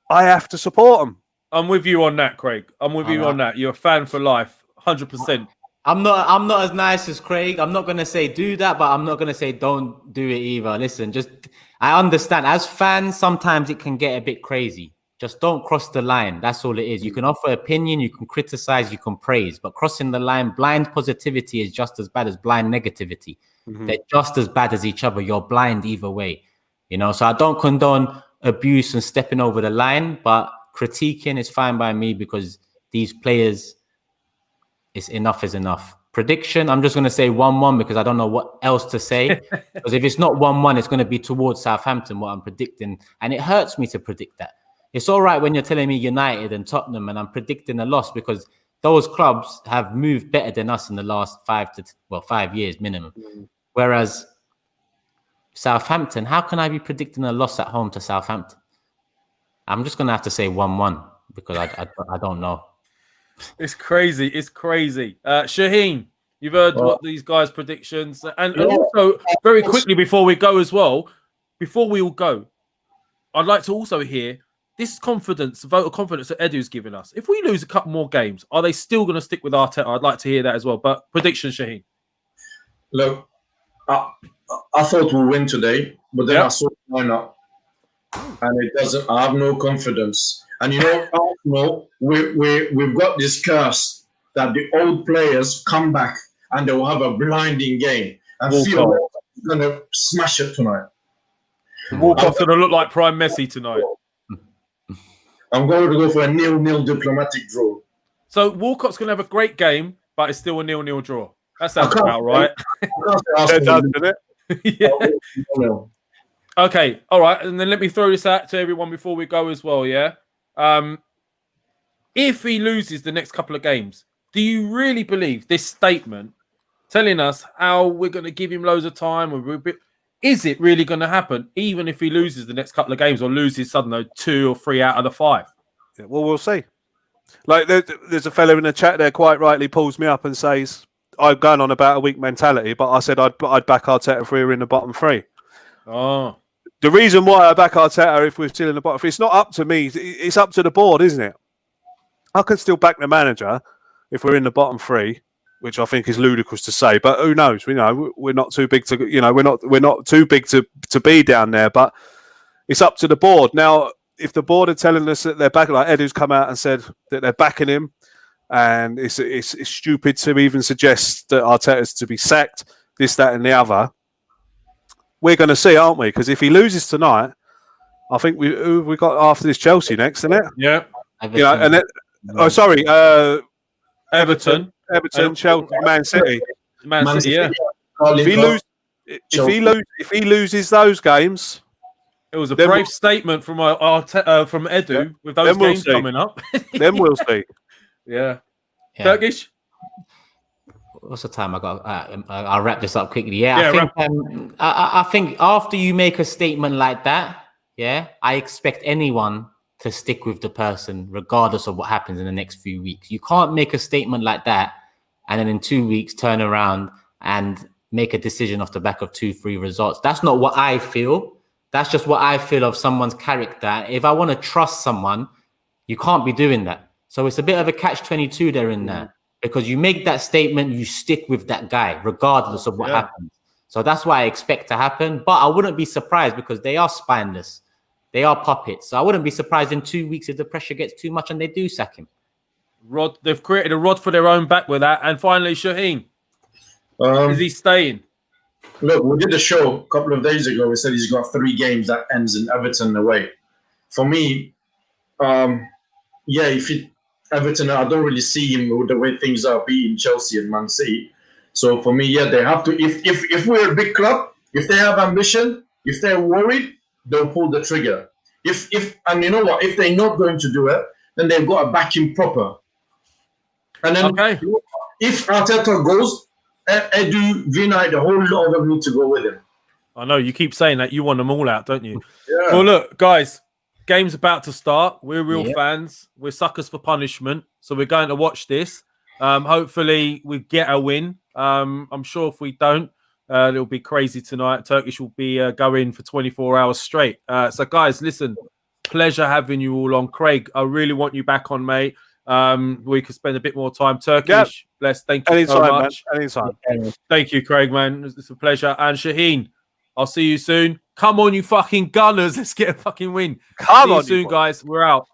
I have to support him. I'm with you on that, Craig. I'm with you on that. You're a fan for life, 100%. I'm not as nice as Craig. I'm not gonna say do that, but I'm not gonna say don't do it either. Listen, I understand as fans, sometimes it can get a bit crazy. Just don't cross the line. That's all it is. You can offer opinion, you can criticize, you can praise, but crossing the line, blind positivity is just as bad as blind negativity. They're just as bad as each other. You're blind either way, you know. So I don't condone abuse and stepping over the line, but critiquing is fine by me because these players, it's enough is enough. Prediction, I'm just going to say 1-1 because I don't know what else to say. Because if it's not 1-1, it's going to be towards Southampton, what I'm predicting. And it hurts me to predict that. It's all right when you're telling me United and Tottenham and I'm predicting a loss because those clubs have moved better than us in the last 5 years minimum. Whereas Southampton, how can I be predicting a loss at home to Southampton? I'm just going to have to say 1-1 because I don't know. It's crazy. It's crazy. Shaheen, you've heard what these guys' predictions. And also, very quickly before we go as well, before we all go, I'd like to also hear this confidence, vote of confidence that Edu's given us. If we lose a couple more games, are they still going to stick with Arteta? I'd like to hear that as well. But prediction, Shaheen. Look, I thought we'll win today, but then I saw why not. And it doesn't. I have no confidence. And you know, Arsenal, we've got this curse that the old players come back and they will have a blinding game and feel like they're going to smash it tonight. Walcott's going to look like Prime Messi tonight. I'm going to go for a 0-0 diplomatic draw. So Walcott's going to have a great game, but it's still a 0-0 draw. That sounds about right. It does, doesn't it? Yeah. Okay, all right. And then let me throw this out to everyone before we go as well, yeah? If he loses the next couple of games, do you really believe this statement telling us how we're going to give him loads of time? Is it really going to happen, even if he loses the next couple of games or loses suddenly 2 or 3 out of the 5? Yeah, well, we'll see. Like there's a fellow in the chat there quite rightly pulls me up and says, I'm going on about a weak mentality, but I said I'd back Arteta if we were in the bottom 3. Oh. The reason why I back Arteta if we're still in the bottom 3, it's not up to me. It's up to the board, isn't it? I can still back the manager if we're in the bottom 3, which I think is ludicrous to say. But who knows? We know we're not too big to, we're not too big to be down there. But it's up to the board now. If the board are telling us that they're back, like Edu's come out and said that they're backing him, and it's stupid to even suggest that Arteta's to be sacked, this, that, and the other. We're going to see, aren't we? Because if he loses tonight, I think we got after this Chelsea next, isn't it? Yeah. Everton. Everton, Chelsea, Man City. Man City, yeah. If he loses those games, it was a brave statement from from Edu with those games coming up. Then we'll see. Yeah. Turkish. What's the time? I'll wrap this up quickly. Yeah, I think after you make a statement like that, I expect anyone to stick with the person regardless of what happens in the next few weeks. You can't make a statement like that and then in 2 weeks turn around and make a decision off the back of 2-3 results. That's not what I feel. That's just what I feel of someone's character. If I want to trust someone, you can't be doing that. So it's a bit of a catch-22 there in there. Because you make that statement, you stick with that guy, regardless of what happens. So that's what I expect to happen. But I wouldn't be surprised because they are spineless. They are puppets. So I wouldn't be surprised in 2 weeks if the pressure gets too much and they do sack him. Rod, they've created a rod for their own back with that. And finally, Shaheen, is he staying? Look, we did a show a couple of days ago. We said he's got 3 games that ends in Everton away. For me, if Everton, I don't really see him with the way things are beating Chelsea and Man City. So for me, they have to. If we're a big club, if they have ambition, if they're worried, they'll pull the trigger. And you know what? If they're not going to do it, then they've got to back him proper. And then if Arteta goes, Edu, Vinay, the whole lot of them need to go with him. I know you keep saying that. You want them all out, don't you? Yeah. Well, look, guys. Game's about to start. We're real fans. We're suckers for punishment. So we're going to watch this. Hopefully we get a win. I'm sure if we don't, it'll be crazy tonight. Turkish will be going for 24 hours straight. So guys, listen, pleasure having you all on. Craig, I really want you back on, mate. we could spend a bit more time. Turkish, bless. Thank you so much. Man. Anytime. Thank you, Craig, man. It's a pleasure. And Shaheen, I'll see you soon. Come on, you fucking gunners. Let's get a fucking win. See you soon, guys. We're out.